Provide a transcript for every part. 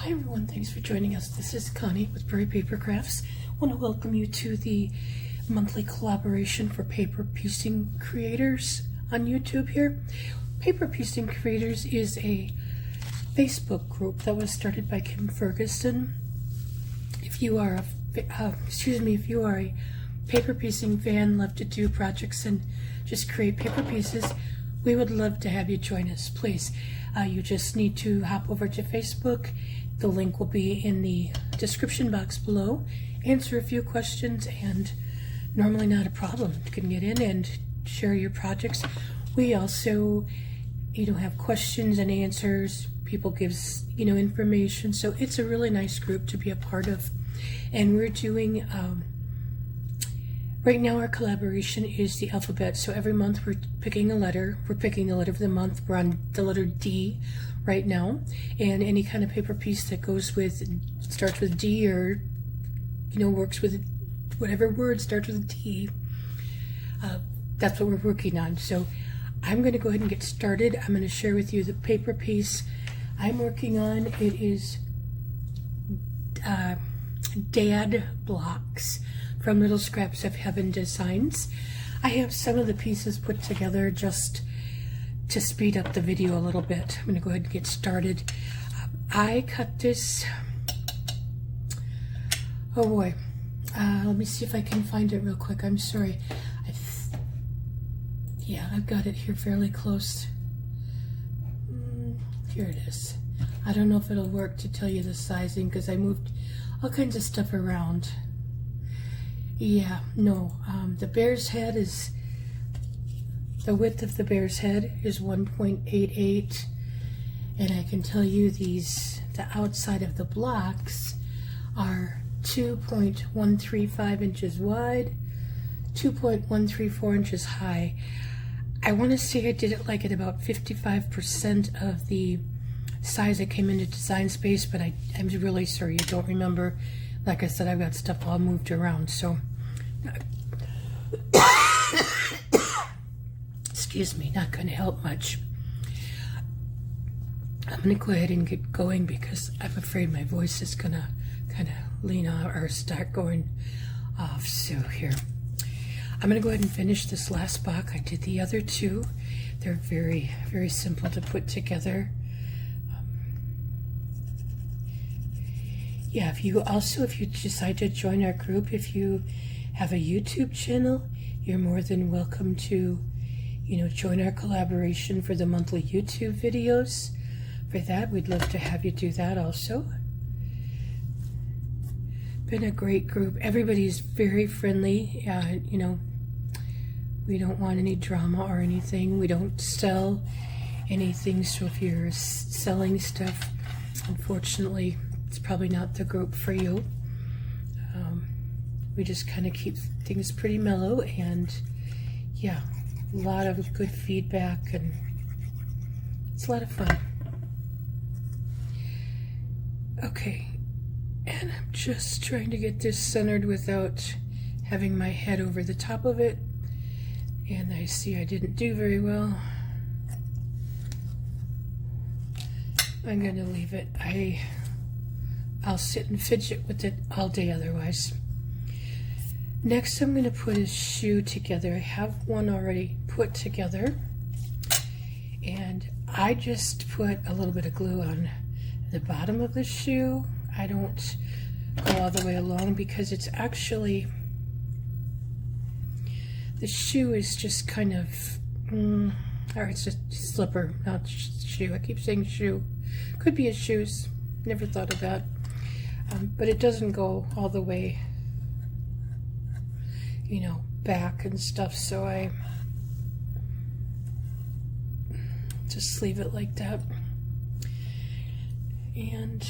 Hi everyone, thanks for joining us. This is Connie with Prairie Paper Crafts. I want to welcome you to the monthly collaboration for paper piecing creators on YouTube here. Paper Piecing Creators is a Facebook group that was started by Kim Ferguson. If you are if you are a paper piecing fan, love to do projects and just create paper pieces, we would love to have you join us, please. You just need to hop over to Facebook. The link will be in the description box below. Answer a few questions, and normally not a problem. You can get in and share your projects. We also, have questions and answers. People give, information. So it's a really nice group to be a part of. And we're doing, right now our collaboration is the alphabet. So every month we're picking a letter. We're picking the letter of the month. We're on the letter D right now. And any kind of paper piece that starts with D or, works with whatever word starts with D, that's what we're working on. So I'm going to go ahead and get started. I'm going to share with you the paper piece I'm working on. It is Dad Blocks from Little Scraps of Heaven Designs. I have some of the pieces put together just to speed up the video a little bit. I'm going to go ahead and get started. I cut this, oh boy, let me see if I can find it real quick. I'm sorry. I've got it here fairly close. Here it is. I don't know if it'll work to tell you the sizing because I moved all kinds of stuff around. The bear's head is, the width of the bear's head is 1.88, and I can tell you the outside of the blocks are 2.135 inches wide, 2.134 inches high. I want to say I did it like at about 55% of the size that came into Design Space, but I'm really sorry you don't remember. Like I said, I've got stuff all moved around, so excuse me, not going to help much. I'm going to go ahead and get going because I'm afraid my voice is going to kind of lean off or start going off. So here, I'm going to go ahead and finish this last block. I did the other two. They're very, very simple to put together. If you decide to join our group, if you have a YouTube channel, you're more than welcome to, join our collaboration for the monthly YouTube videos. For that, we'd love to have you do that also. Been a great group. Everybody's very friendly. We don't want any drama or anything. We don't sell anything. So if you're selling stuff, unfortunately, it's probably not the group for you. We just kind of keep things pretty mellow, and a lot of good feedback, and it's a lot of fun. Okay, and I'm just trying to get this centered without having my head over the top of it, and I see I didn't do very well. I'm going to leave it. I'll sit and fidget with it all day otherwise. Next, I'm going to put a shoe together. I have one already put together, and I just put a little bit of glue on the bottom of the shoe. I don't go all the way along because it's actually, the shoe is just kind of, or it's just slipper, not shoe. I keep saying shoe. Could be a shoes. Never thought of that. But it doesn't go all the way, back and stuff, so I just leave it like that. And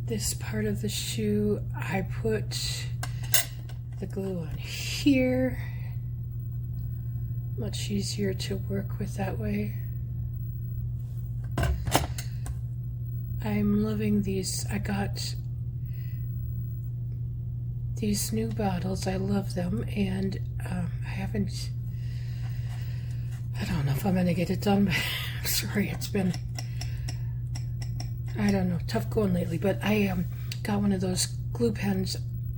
this part of the shoe, I put the glue on here. Much easier to work with that way. I'm loving these. I got these new bottles. I love them, and I don't know if I'm going to get it done, but I'm sorry, it's been I don't know, tough going lately, but I got one of those glue pens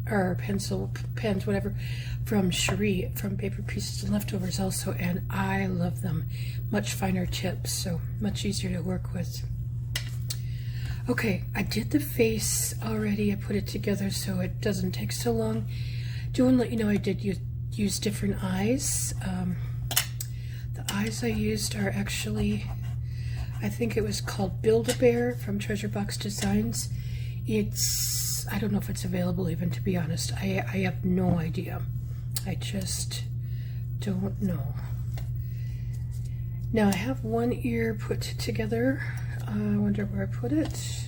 or pencil pens, whatever, from Cherie, from Paper Pieces and Leftovers also, and I love them. Much finer tips, so much easier to work with. Okay, I did the face already. I put it together so it doesn't take so long. Do want to let you know I did use different eyes. The eyes I used are actually, I think it was called Build-A-Bear from Treasure Box Designs. I don't know if it's available even, to be honest. I have no idea. I just don't know. Now I have one ear put together. I wonder where I put it.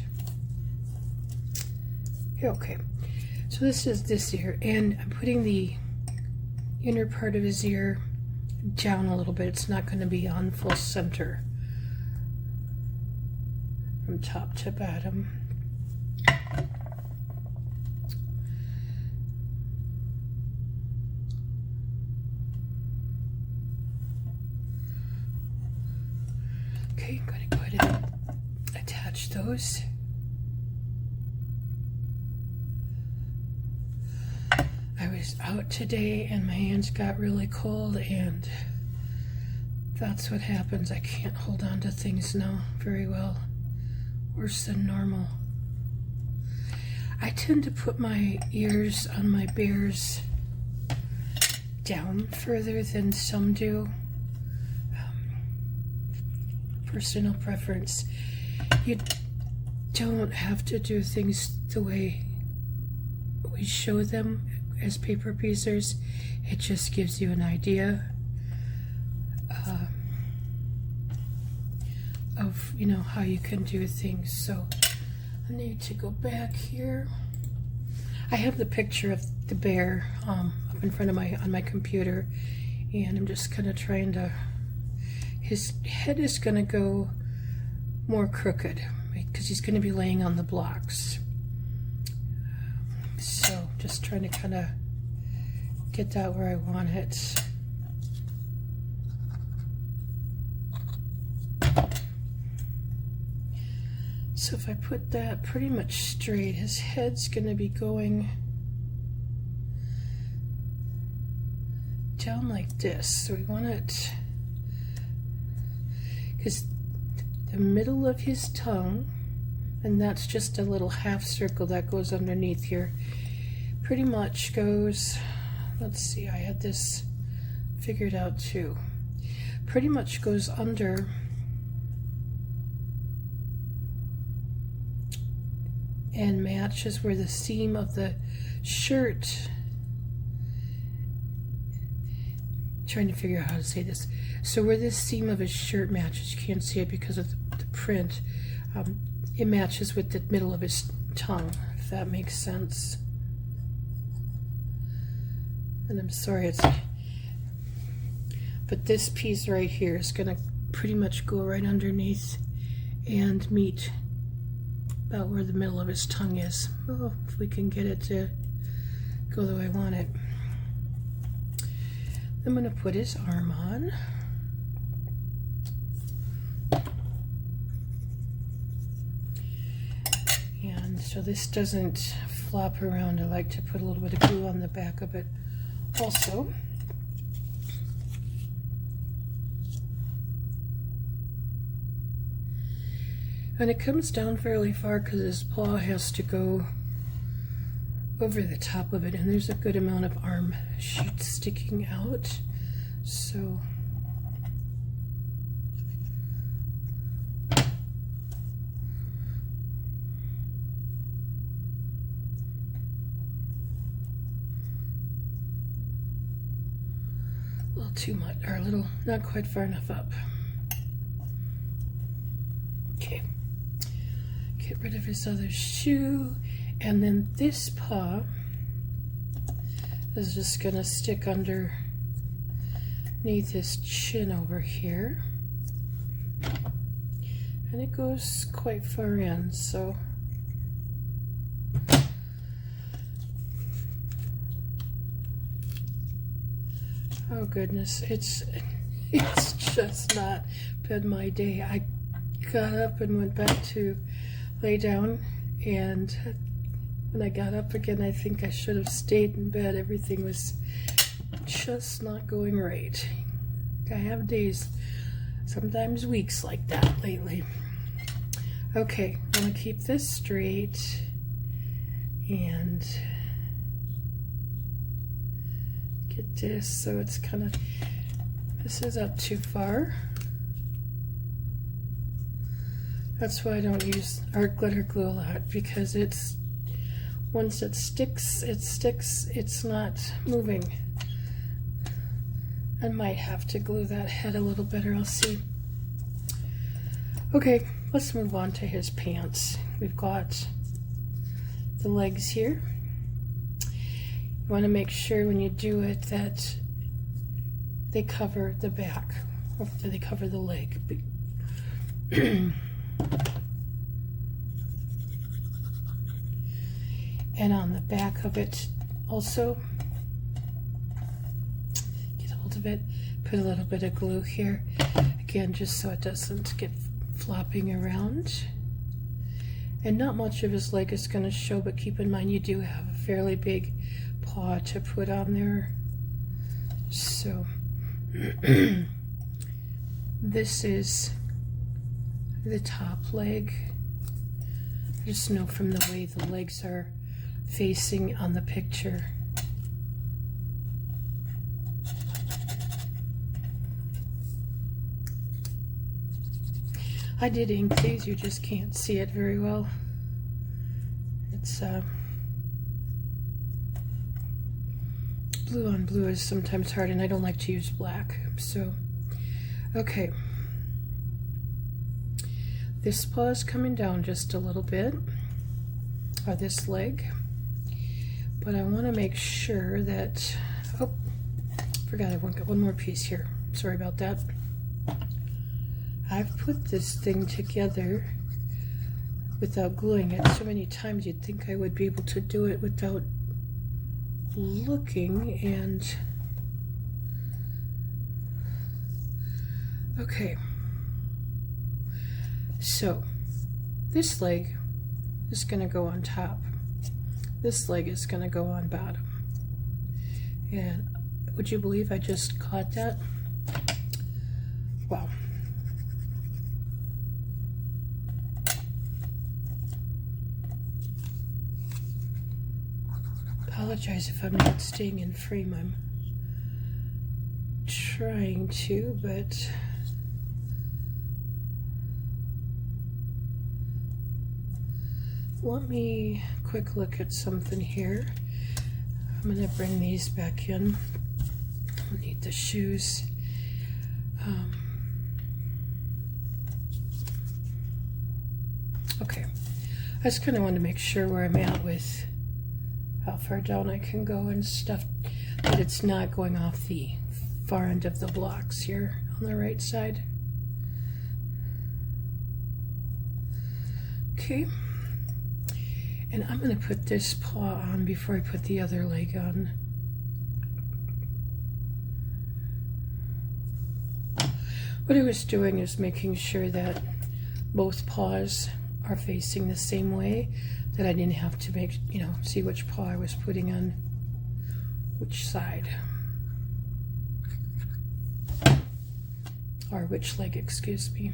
Okay, so this is this ear, and I'm putting the inner part of his ear down a little bit. It's not going to be on full center from top to bottom. Okay, I'm going to go ahead and attach those. I was out today and my hands got really cold, and that's what happens. I can't hold on to things now very well. Worse than normal. I tend to put my ears on my bears down further than some do. Personal preference. You don't have to do things the way we show them as paper piecers. It just gives you an idea of, you know, how you can do things. So I need to go back here. I have the picture of the bear up in front of on my computer, and I'm just kind of trying to. His head is going to go more crooked because he's going to be laying on the blocks. So just trying to kind of get that where I want it. So if I put that pretty much straight, his head's going to be going down like this. So we want it, because the middle of his tongue, and that's just a little half circle that goes underneath here, pretty much goes, let's see, I had this figured out too, pretty much goes under and matches where the seam of the shirt, trying to figure out how to say this, so where this seam of his shirt matches, you can't see it because of the print, it matches with the middle of his tongue, if that makes sense. And I'm sorry, but this piece right here is going to pretty much go right underneath and meet about where the middle of his tongue is. Oh, if we can get it to go the way I want it. I'm going to put his arm on. And so this doesn't flop around. I like to put a little bit of glue on the back of it also. And it comes down fairly far because his paw has to go over the top of it, and there's a good amount of arm shoots sticking out. So a little too much, or a little not quite far enough up. Okay, get rid of his other shoe, and then this paw is just gonna stick underneath his chin over here, and it goes quite far in, so oh goodness, it's just not been my day. I got up and went back to lay down, and when I got up again, I think I should have stayed in bed. Everything was just not going right. I have days, sometimes weeks like that lately. Okay, I'm gonna keep this straight and get this so it's kind of, this is up too far. That's why I don't use art glitter glue a lot, because it's, once it sticks, it's not moving. I might have to glue that head a little better, I'll see. Okay, let's move on to his pants. We've got the legs here. You want to make sure when you do it that they cover the back, or they cover the leg. And on the back of it also, get a hold of it, put a little bit of glue here, again just so it doesn't get flopping around. And not much of his leg is going to show, but keep in mind you do have a fairly big paw to put on there. So this is the top leg. I just know from the way the legs are facing on the picture. I did ink these, you just can't see it very well. It's blue on blue is sometimes hard, and I don't like to use black. So, okay. This paw is coming down just a little bit, or this leg. But I want to make sure that, oh, forgot I got one more piece here. Sorry about that. I've put this thing together without gluing it so many times you'd think I would be able to do it without looking, and okay. So this leg is going to go on top. This leg is going to go on bottom. And would you believe I just caught that? Wow. Apologize if I'm not staying in frame. I'm trying to, but let me quick look at something here. I'm going to bring these back in. I need the shoes. Okay, I just kind of want to make sure where I'm at with how far down I can go and stuff, that it's not going off the far end of the blocks here on the right side. Okay. And I'm going to put this paw on before I put the other leg on. What I was doing is making sure that both paws are facing the same way, that I didn't have to make, see which paw I was putting on which side. Or which leg, excuse me.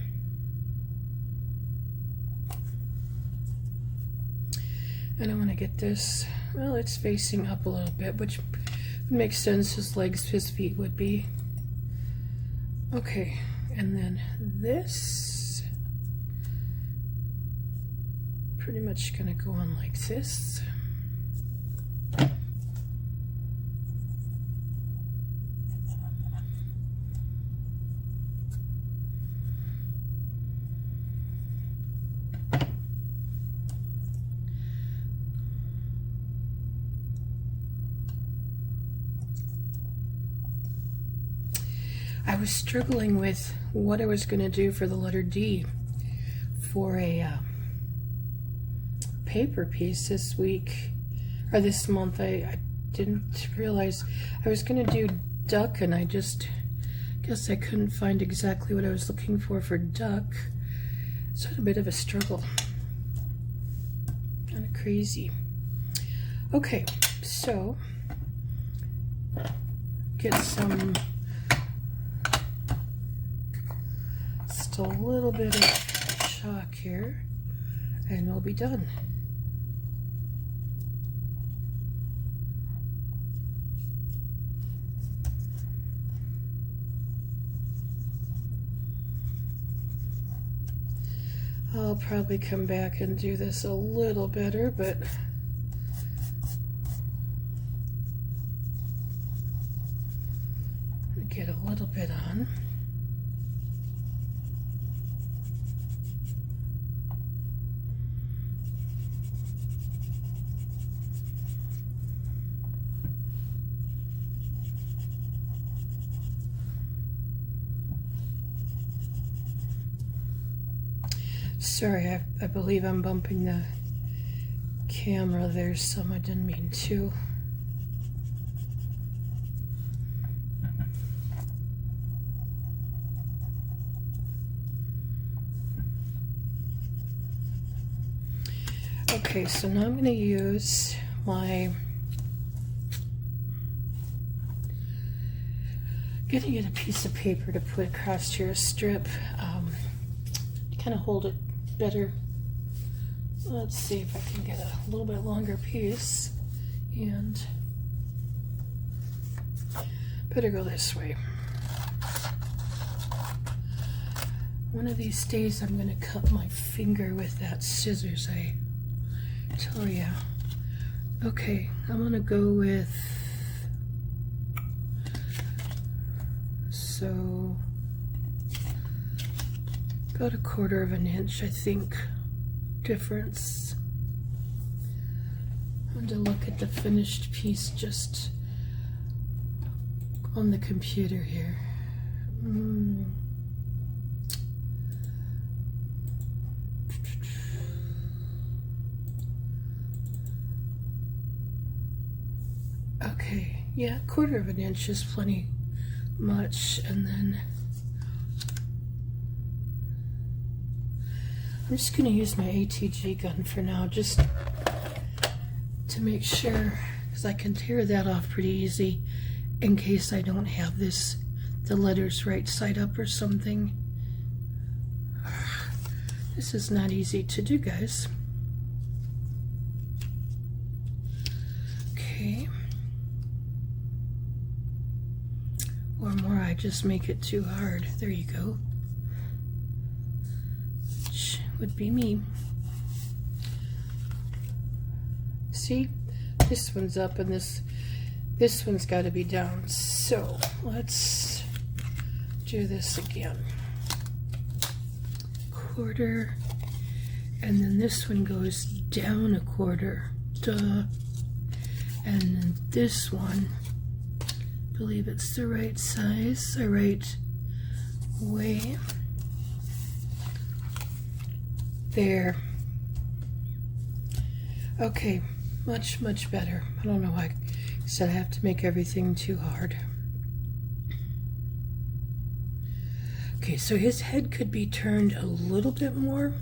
And I want to get this, well, it's facing up a little bit, which makes sense. His feet would be. Okay, and then this, pretty much going to go on like this. I was struggling with what I was going to do for the letter D for a paper piece this week, or this month. I didn't realize I was going to do duck, and I just guess I couldn't find exactly what I was looking for duck. So I had a bit of a struggle. Kind of crazy. Okay, so get some, just a little bit of chalk here, and we'll be done. I'll probably come back and do this a little better, but get a little bit on. Sorry, I believe I'm bumping the camera there some. I didn't mean to. Okay, so now I'm going to use my, going to get a piece of paper to put across here, a strip, to kind of hold it better. Let's see if I can get a little bit longer piece, and better go this way. One of these days I'm going to cut my finger with that scissors, I tell ya. Okay, I'm going to go with, so about 1/4 of an inch, I think, difference. I'm going to look at the finished piece just on the computer here. Okay, yeah, 1/4 of an inch is plenty much, and then I'm just going to use my ATG gun for now, just to make sure, because I can tear that off pretty easy in case I don't have this, the letters right side up or something. This is not easy to do, guys. Okay. Or more, I just make it too hard. There you go. Which would be me. See? This one's up and this one's got to be down. So let's do this again. 1/4, and then this one goes down 1/4. Duh. And then this one, I believe it's the right size, the right way. There. Okay, much better. I don't know why I said I have to make everything too hard. Okay, so his head could be turned a little bit more,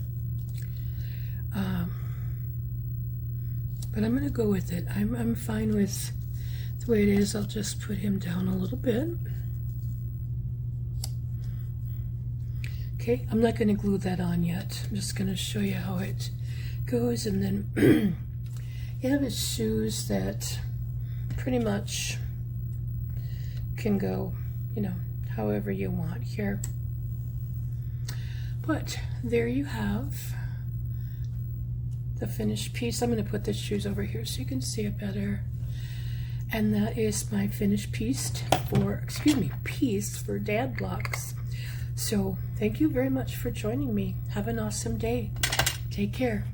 but I'm going to go with it. I'm fine with the way it is. I'll just put him down a little bit. Okay, I'm not going to glue that on yet. I'm just going to show you how it goes, and then you have his shoes that pretty much can go, you know, however you want here. But there you have the finished piece. I'm going to put the shoes over here so you can see it better. And that is my finished piece for Dad Blocks. So thank you very much for joining me. Have an awesome day. Take care.